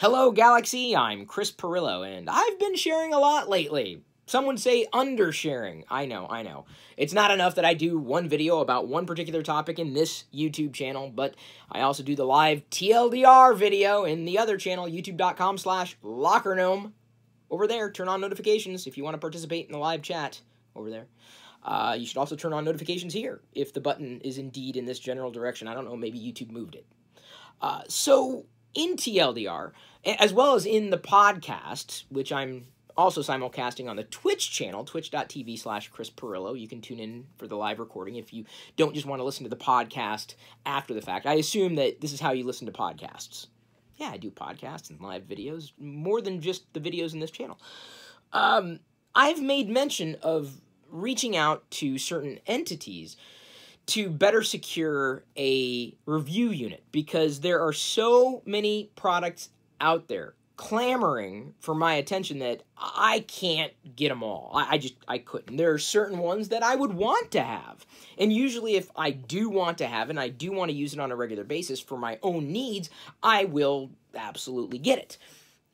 Hello, Galaxy. I'm Chris Pirillo, and I've been sharing a lot lately. Some would say undersharing. I know. It's not enough that I do one video about one particular topic in this YouTube channel, but I also do the live TLDR video in the other channel, youtube.com/LockerGnome. Over there, turn on notifications if you want to participate in the live chat over there. You should also turn on notifications here if the button is indeed in this general direction. I don't know, maybe YouTube moved it. So in TLDR, as well as in the podcast, which I'm also simulcasting on the Twitch channel, twitch.tv/Chris Pirillo. You can tune in for the live recording if you don't just want to listen to the podcast after the fact. I assume that this is how you listen to podcasts. Yeah, I do podcasts and live videos, more than just the videos in this channel. I've made mention of reaching out to certain entities to better secure a review unit, because there are so many products out there clamoring for my attention that I can't get them all. I couldn't. There are certain ones that I would want to have. And usually if I do want to have it and I do want to use it on a regular basis for my own needs, I will absolutely get it.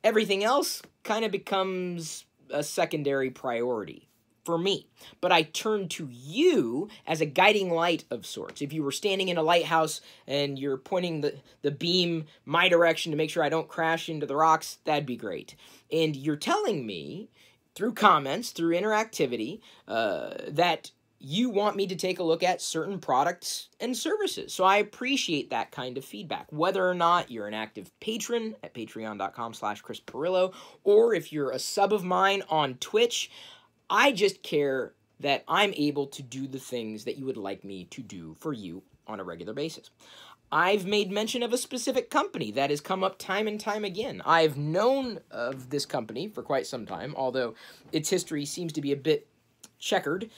Everything else kind of becomes a secondary priority for me. But I turn to you as a guiding light of sorts. If you were standing in a lighthouse and you're pointing the beam my direction to make sure I don't crash into the rocks, that'd be great. And you're telling me, through comments, through interactivity, that you want me to take a look at certain products and services. So I appreciate that kind of feedback. Whether or not you're an active patron at patreon.com/Chris Pirillo, or if you're a sub of mine on Twitch, I just care that I'm able to do the things that you would like me to do for you on a regular basis. I've made mention of a specific company that has come up time and time again. I've known of this company for quite some time, although its history seems to be a bit checkered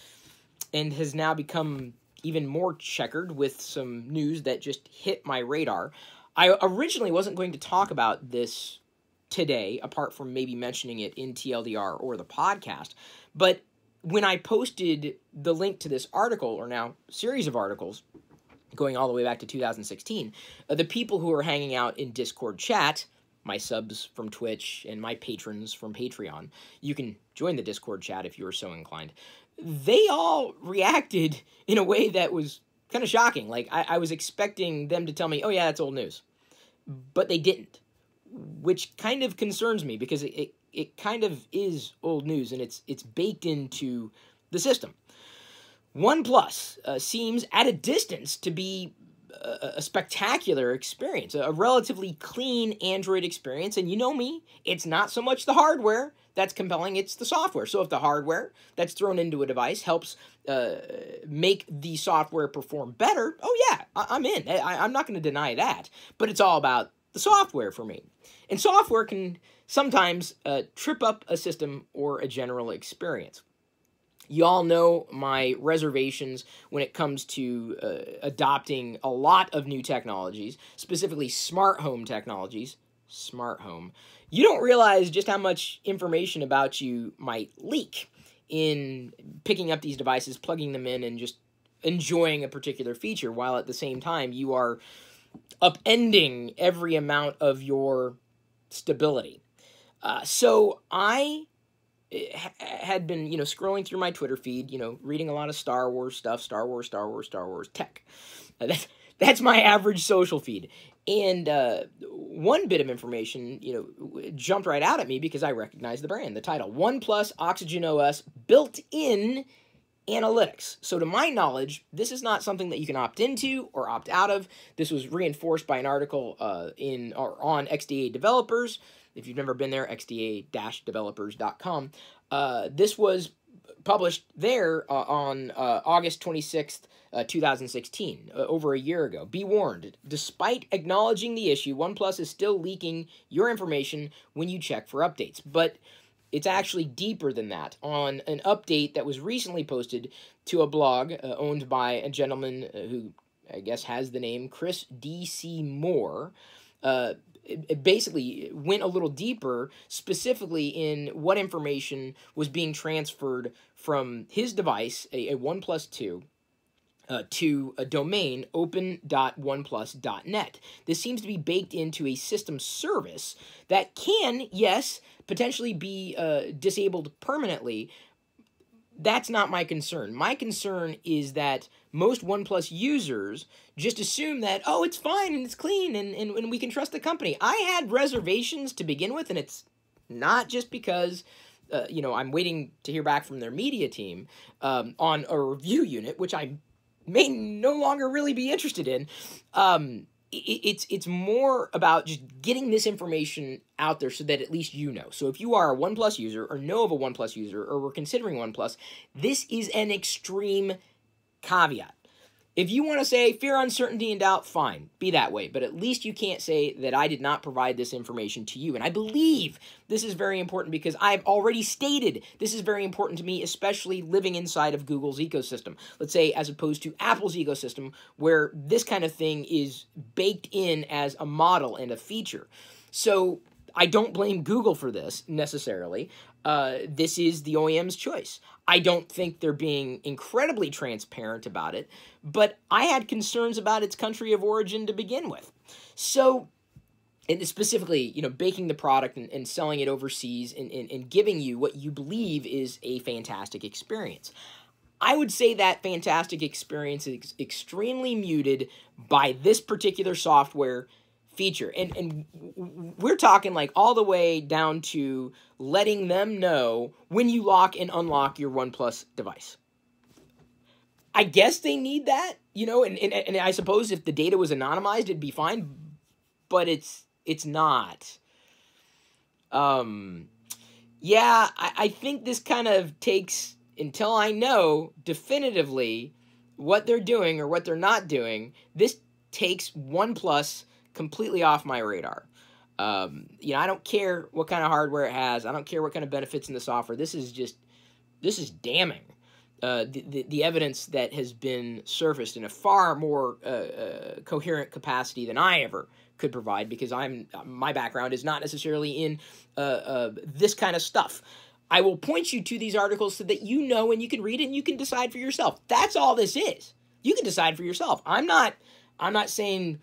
and has now become even more checkered with some news that just hit my radar. I originally wasn't going to talk about this today, apart from maybe mentioning it in TLDR or the podcast. But when I posted the link to this article, or now series of articles, going all the way back to 2016, the people who are hanging out in Discord chat, my subs from Twitch and my patrons from Patreon, you can join the Discord chat if you are so inclined, they all reacted in a way that was kind of shocking. Like, I was expecting them to tell me, oh yeah, that's old news. But they didn't, which kind of concerns me, because it kind of is old news, and it's baked into the system. OnePlus seems at a distance to be a spectacular experience, a relatively clean Android experience, and you know me, it's not so much the hardware that's compelling, it's the software. So if the hardware that's thrown into a device helps make the software perform better, oh yeah, I'm in. I'm not going to deny that, but it's all about the software for me. And software can sometimes trip up a system or a general experience. You all know my reservations when it comes to adopting a lot of new technologies, specifically smart home technologies. Smart home. You don't realize just how much information about you might leak in picking up these devices, plugging them in, and just enjoying a particular feature, while at the same time you are upending every amount of your stability. So I had been, scrolling through my Twitter feed, reading a lot of Star Wars stuff, Star Wars tech. That's my average social feed. And one bit of information, jumped right out at me because I recognized the brand, the title, OnePlus Oxygen OS built-in analytics. So to my knowledge, this is not something that you can opt into or opt out of. This was reinforced by an article on XDA Developers. If you've never been there, xda-developers.com. This was published there on August 26th, 2016, over a year ago. Be warned, despite acknowledging the issue, OnePlus is still leaking your information when you check for updates. But it's actually deeper than that. On an update that was recently posted to a blog owned by a gentleman who I guess has the name Chris D.C. Moore, it basically went a little deeper, specifically in what information was being transferred from his device, a OnePlus 2, to a domain, open.oneplus.net. This seems to be baked into a system service that can, yes, potentially be disabled permanently. That's not my concern. My concern is that most OnePlus users just assume that, oh, it's fine and it's clean and we can trust the company. I had reservations to begin with, and it's not just because, I'm waiting to hear back from their media team on a review unit, which I may no longer really be interested in. It's more about just getting this information out there so that at least you know. So if you are a OnePlus user or know of a OnePlus user or were considering OnePlus, this is an extreme caveat. If you want to say fear, uncertainty, and doubt, fine, be that way. But at least you can't say that I did not provide this information to you. And I believe this is very important because I've already stated this is very important to me, especially living inside of Google's ecosystem. Let's say as opposed to Apple's ecosystem, where this kind of thing is baked in as a model and a feature. So I don't blame Google for this necessarily. This is the OEM's choice. I don't think they're being incredibly transparent about it, but I had concerns about its country of origin to begin with. So, and specifically, baking the product and selling it overseas and giving you what you believe is a fantastic experience. I would say that fantastic experience is extremely muted by this particular software feature. And we're talking like all the way down to letting them know when you lock and unlock your OnePlus device. I guess they need that, and I suppose if the data was anonymized, it'd be fine, but it's not. Yeah, I think this kind of takes, until I know definitively what they're doing or what they're not doing, this takes OnePlus completely off my radar. I don't care what kind of hardware it has. I don't care what kind of benefits in the software. This is damning. The evidence that has been surfaced in a far more coherent capacity than I ever could provide, because my background is not necessarily in this kind of stuff. I will point you to these articles so that you know and you can read it and you can decide for yourself. That's all this is. You can decide for yourself. I'm not saying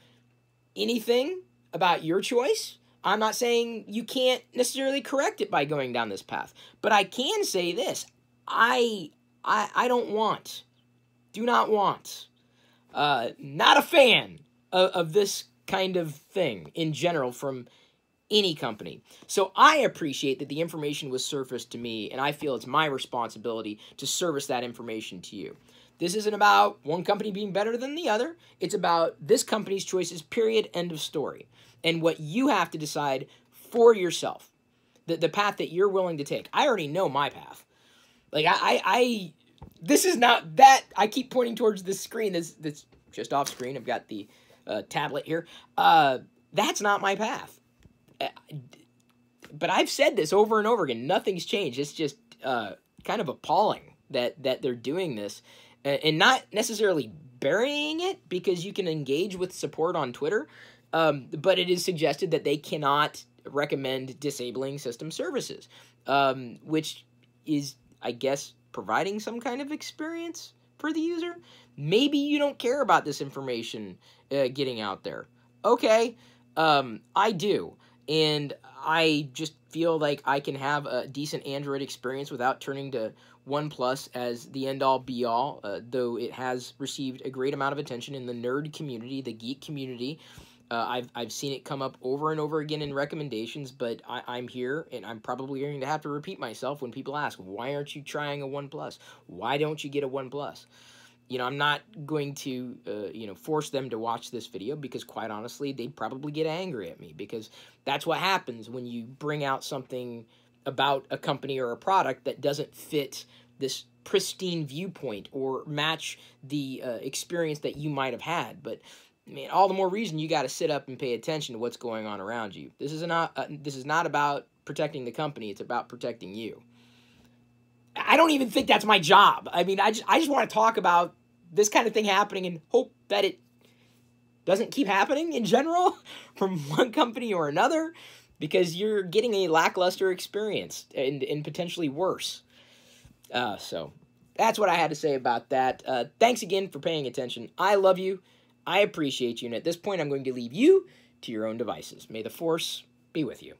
anything about your choice. I'm not saying you can't necessarily correct it by going down this path. But I can say this. I do not want, not a fan of this kind of thing in general from any company. So I appreciate that the information was surfaced to me, and I feel it's my responsibility to service that information to you. This isn't about one company being better than the other. It's about this company's choices, period, end of story. And what you have to decide for yourself, the path that you're willing to take. I already know my path. Like, this is not that, I keep pointing towards this screen that's just off screen. I've got the tablet here. That's not my path. But I've said this over and over again. Nothing's changed. It's just kind of appalling that they're doing this. And not necessarily burying it, because you can engage with support on Twitter, but it is suggested that they cannot recommend disabling system services, which is, I guess, providing some kind of experience for the user. Maybe you don't care about this information getting out there. Okay, I do. And I just feel like I can have a decent Android experience without turning to OnePlus as the end-all, be-all, though it has received a great amount of attention in the nerd community, the geek community. I've seen it come up over and over again in recommendations, but I'm here, and I'm probably going to have to repeat myself when people ask, why aren't you trying a OnePlus? Why don't you get a OnePlus? I'm not going to, force them to watch this video, because quite honestly, they'd probably get angry at me, because that's what happens when you bring out something about a company or a product that doesn't fit this pristine viewpoint or match the experience that you might have had. But man, all the more reason you got to sit up and pay attention to what's going on around you. This is not about protecting the company. It's about protecting you. I don't even think that's my job. I mean, I just want to talk about this kind of thing happening and hope that it doesn't keep happening in general from one company or another, because you're getting a lackluster experience and potentially worse. So that's what I had to say about that. Thanks again for paying attention. I love you. I appreciate you. And at this point, I'm going to leave you to your own devices. May the Force be with you.